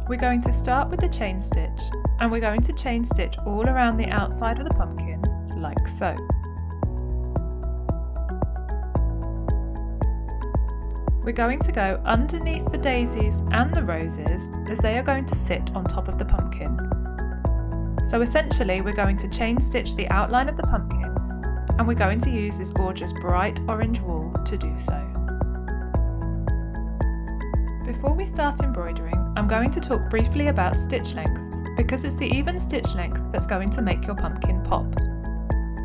We're going to start with the chain stitch, and we're going to chain stitch all around the outside of the pumpkin, like so. We're going to go underneath the daisies and the roses as they are going to sit on top of the pumpkin. So essentially we're going to chain stitch the outline of the pumpkin, and we're going to use this gorgeous bright orange wool to do so. Before we start embroidering, I'm going to talk briefly about stitch length, because it's the even stitch length that's going to make your pumpkin pop.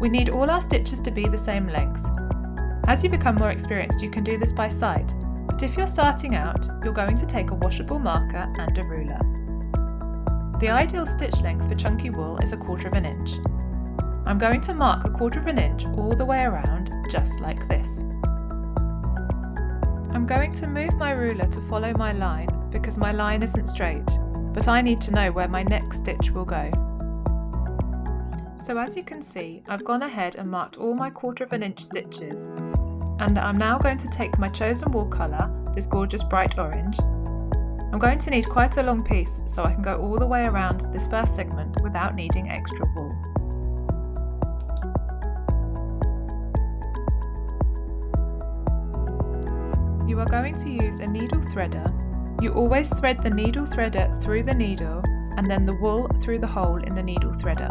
We need all our stitches to be the same length. As you become more experienced, you can do this by sight, but if you're starting out, you're going to take a washable marker and a ruler. The ideal stitch length for chunky wool is 1/4 inch. I'm going to mark 1/4 inch all the way around, just like this. I'm going to move my ruler to follow my line because my line isn't straight, but I need to know where my next stitch will go. So as you can see, I've gone ahead and marked all my 1/4 inch stitches, and I'm now going to take my chosen wool colour, this gorgeous bright orange. I'm going to need quite a long piece so I can go all the way around this first segment without needing extra wool. You are going to use a needle threader. You always thread the needle threader through the needle and then the wool through the hole in the needle threader.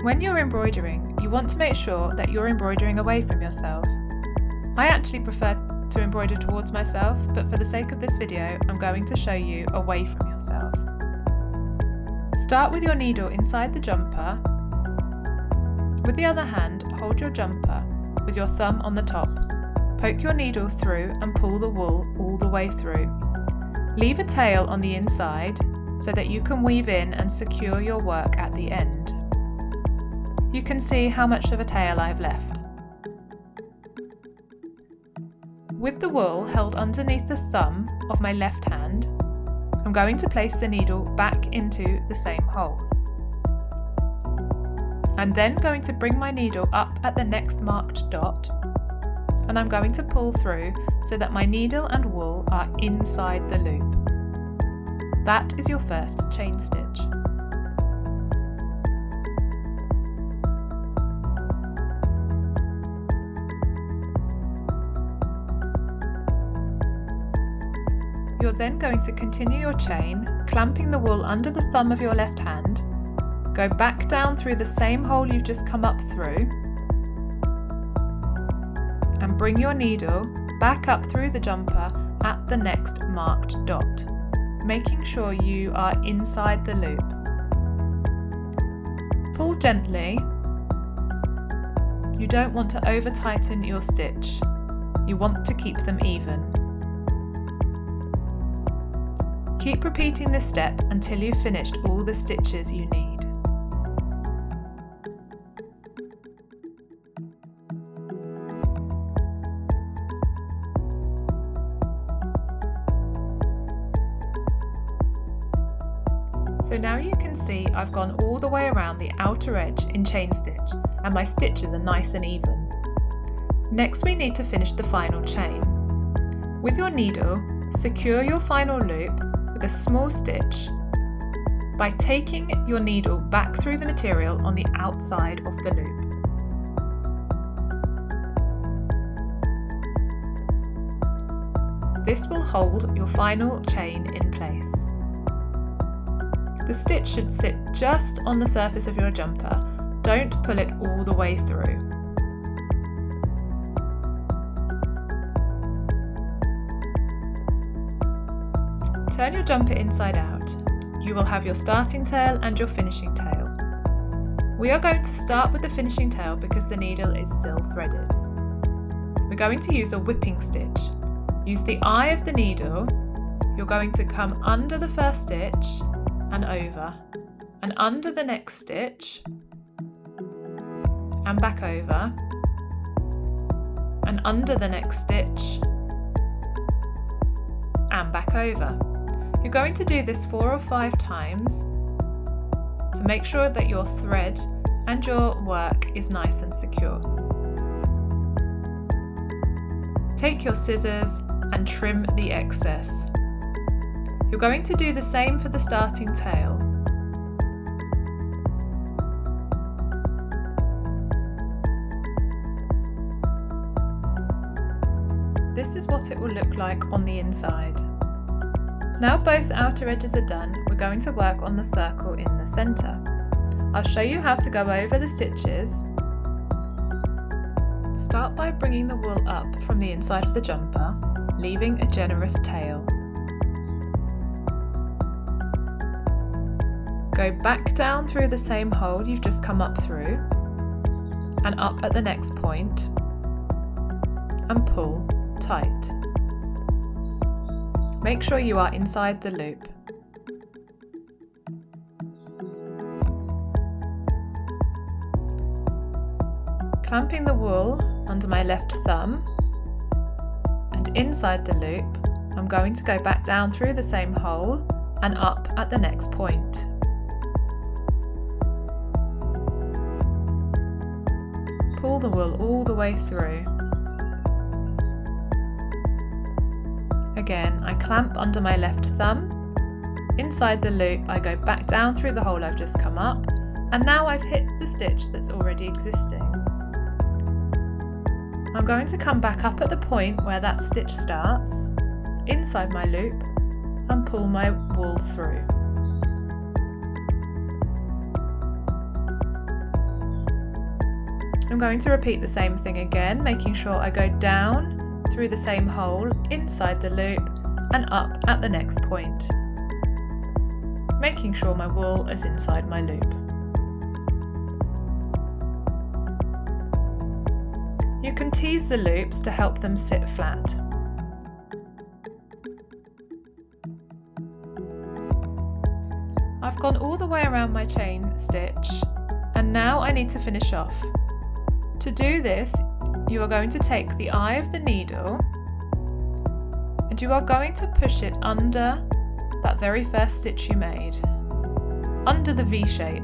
When you're embroidering, you want to make sure that you're embroidering away from yourself. I actually prefer to embroider towards myself, but for the sake of this video, I'm going to show you away from yourself. Start with your needle inside the jumper. With the other hand, hold your jumper with your thumb on the top. Poke your needle through and pull the wool all the way through. Leave a tail on the inside so that you can weave in and secure your work at the end. You can see how much of a tail I've left. With the wool held underneath the thumb of my left hand, I'm going to place the needle back into the same hole. I'm then going to bring my needle up at the next marked dot, and I'm going to pull through so that my needle and wool are inside the loop. That is your first chain stitch. You're then going to continue your chain, clamping the wool under the thumb of your left hand, go back down through the same hole you've just come up through, and bring your needle back up through the jumper at the next marked dot, making sure you are inside the loop. Pull gently. You don't want to over tighten your stitch. You want to keep them even. Keep repeating this step until you've finished all the stitches you need. So now you can see I've gone all the way around the outer edge in chain stitch, and my stitches are nice and even. Next we need to finish the final chain. With your needle, secure your final loop with a small stitch by taking your needle back through the material on the outside of the loop. This will hold your final chain in place. The stitch should sit just on the surface of your jumper. Don't pull it all the way through. Turn your jumper inside out. You will have your starting tail and your finishing tail. We are going to start with the finishing tail because the needle is still threaded. We're going to use a whipping stitch. Use the eye of the needle. You're going to come under the first stitch and over, and under the next stitch, and back over, and under the next stitch, and back over. You're going to do this 4 or 5 times to make sure that your thread and your work is nice and secure. Take your scissors and trim the excess. You're going to do the same for the starting tail. This is what it will look like on the inside. Now both outer edges are done, we're going to work on the circle in the centre. I'll show you how to go over the stitches. Start by bringing the wool up from the inside of the jumper, leaving a generous tail. Go back down through the same hole you've just come up through, and up at the next point, and pull tight. Make sure you are inside the loop. Clamping the wool under my left thumb and inside the loop, I'm going to go back down through the same hole and up at the next point. Pull the wool all the way through. Again, I clamp under my left thumb. Inside the loop, I go back down through the hole I've just come up, and now I've hit the stitch that's already existing. I'm going to come back up at the point where that stitch starts, inside my loop, and pull my wool through. I'm going to repeat the same thing again, making sure I go down through the same hole, inside the loop, and up at the next point, making sure my wool is inside my loop. You can tease the loops to help them sit flat. I've gone all the way around my chain stitch, and now I need to finish off. To do this, you are going to take the eye of the needle and you are going to push it under that very first stitch you made, under the V shape.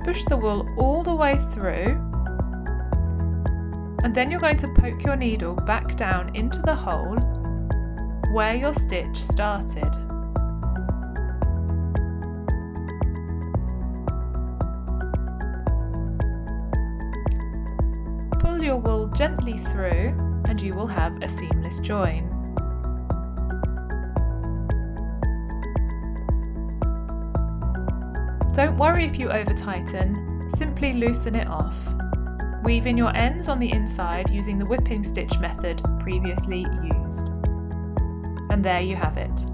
Push the wool all the way through, and then you're going to poke your needle back down into the hole where your stitch started. Pull your wool gently through and you will have a seamless join. Don't worry if you over tighten, simply loosen it off. Weave in your ends on the inside using the whipping stitch method previously used. And there you have it.